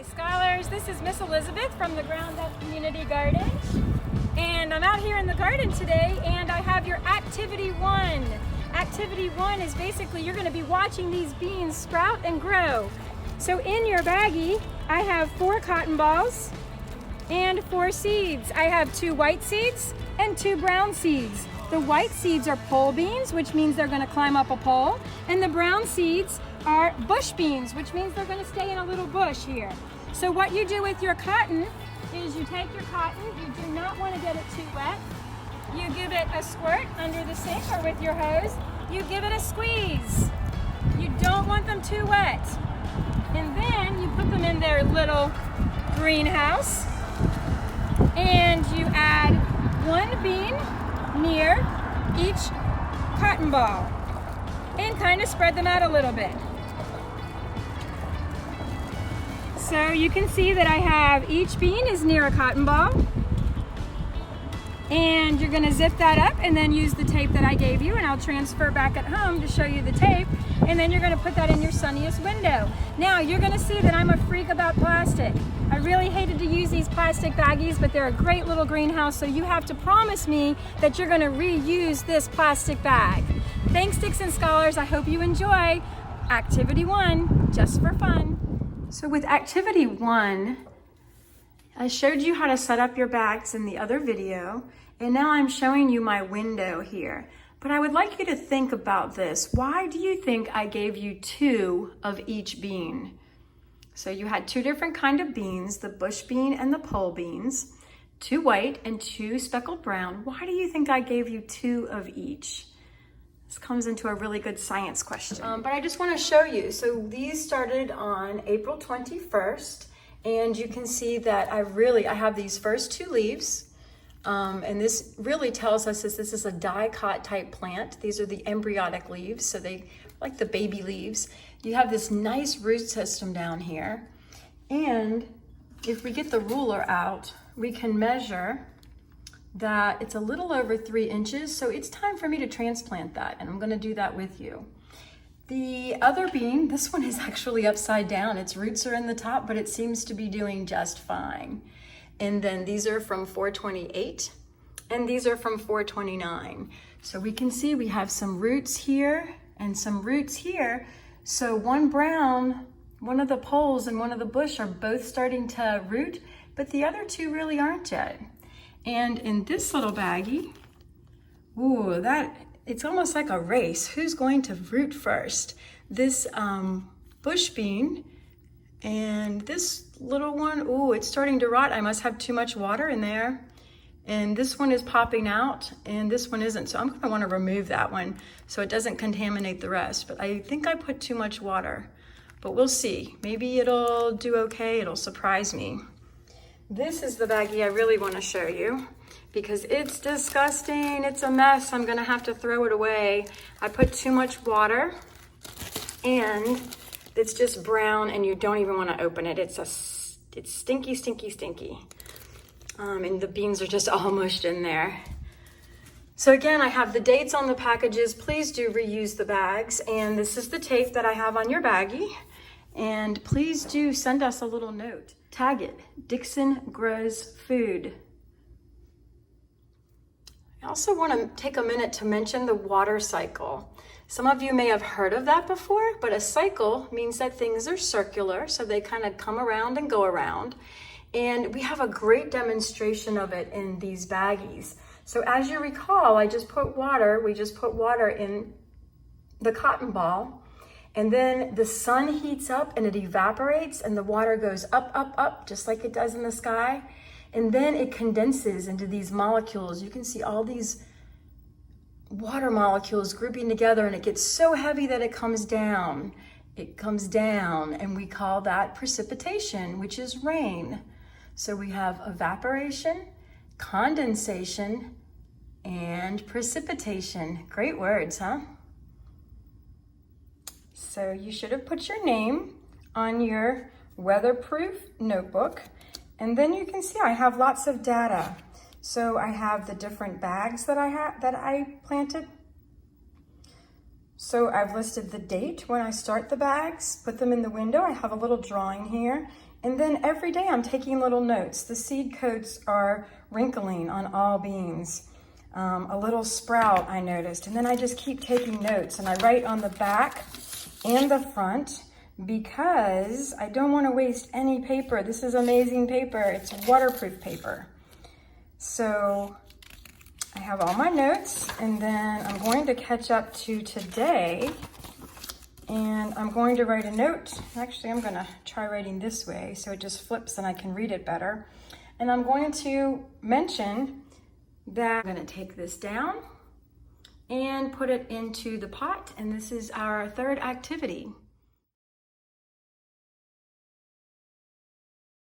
Hi scholars, this is Miss Elizabeth from the Ground Up Community Garden, and I'm out here in the garden today and I have your Activity 1. Activity 1 is basically you're going to be watching these beans sprout and grow. So in your baggie I have 4 cotton balls and 4 seeds. I have 2 white seeds and 2 brown seeds. The white seeds are pole beans, which means they're going to climb up a pole, and the brown seeds are bush beans, which means they're going to stay in a little bush here. So what you do with your cotton is you take your cotton, you do not want to get it too wet. You give it a squirt under the sink or with your hose. You give it a squeeze. You don't want them too wet. And then you put them in their little greenhouse and you add 1 bean near each cotton ball and kind of spread them out a little bit. So you can see that I have each bean is near a cotton ball, and you're going to zip that up and then use the tape that I gave you, and I'll transfer back at home to show you the tape, and then you're going to put that in your sunniest window. Now you're going to see that I'm a freak about plastic. I really hated to use these plastic baggies, but they're a great little greenhouse, so you have to promise me that you're going to reuse this plastic bag. Thanks, Dixon scholars. I hope you enjoy Activity 1, just for fun. So with Activity 1, I showed you how to set up your bags in the other video, and now I'm showing you my window here. But I would like you to think about this. Why do you think I gave you 2 of each bean? So you had 2 different kind of beans, the bush bean and the pole beans, 2 white and 2 speckled brown. Why do you think I gave you 2 of each? This comes into a really good science question. But I just want to show you. So these started on April 21st, and you can see that I have these first 2 leaves. And this really tells us this is a dicot type plant. These are the embryonic leaves, so they like the baby leaves. You have this nice root system down here. And if we get the ruler out, we can measure that it's a little over 3 inches. So it's time for me to transplant that, and I'm going to do that with you. The other bean, this one is actually upside down. Its roots are in the top, but it seems to be doing just fine. And then these are from 428 and these are from 429. So we can see we have some roots here and some roots here. So one brown, one of the poles and one of the bush are both starting to root, but the other 2 really aren't yet. And in this little baggie, ooh, it's almost like a race. Who's going to root first? This bush bean and this little one, ooh, it's starting to rot. I must have too much water in there. And this one is popping out and this one isn't. So I'm gonna wanna remove that one so it doesn't contaminate the rest. But I think I put too much water, but we'll see. Maybe it'll do okay, it'll surprise me. This is the baggie I really wanna show you because it's disgusting, it's a mess. I'm gonna have to throw it away. I put too much water and it's just brown and you don't even want to open it. It's stinky, stinky, stinky. And the beans are just all mushed in there. So again, I have the dates on the packages. Please do reuse the bags. And this is the tape that I have on your baggie. And please do send us a little note. Tag it, Dixon Grows Food. I also want to take a minute to mention the water cycle. Some of you may have heard of that before, but a cycle means that things are circular, so they kind of come around and go around. And we have a great demonstration of it in these baggies. So as you recall, we just put water in the cotton ball, and then the sun heats up and it evaporates and the water goes up, up, up, just like it does in the sky. And then it condenses into these molecules. You can see all these water molecules grouping together, and it gets so heavy that it comes down. It comes down, and we call that precipitation, which is rain. So we have evaporation, condensation, and precipitation. Great words, huh? So you should have put your name on your weatherproof notebook, and then you can see I have lots of data. So I have the different bags that I planted. So I've listed the date when I start the bags, put them in the window. I have a little drawing here, And then every day I'm taking little notes. The seed coats are wrinkling on all beans. A little sprout I noticed, and then I just keep taking notes, and I write on the back and the front because I don't want to waste any paper. This is amazing paper. It's waterproof paper. So I have all my notes, and then I'm going to catch up to today, and I'm going to write a note. Actually, I'm going to try writing this way so it just flips and I can read it better. And I'm going to mention that I'm going to take this down and put it into the pot, and this is our third activity.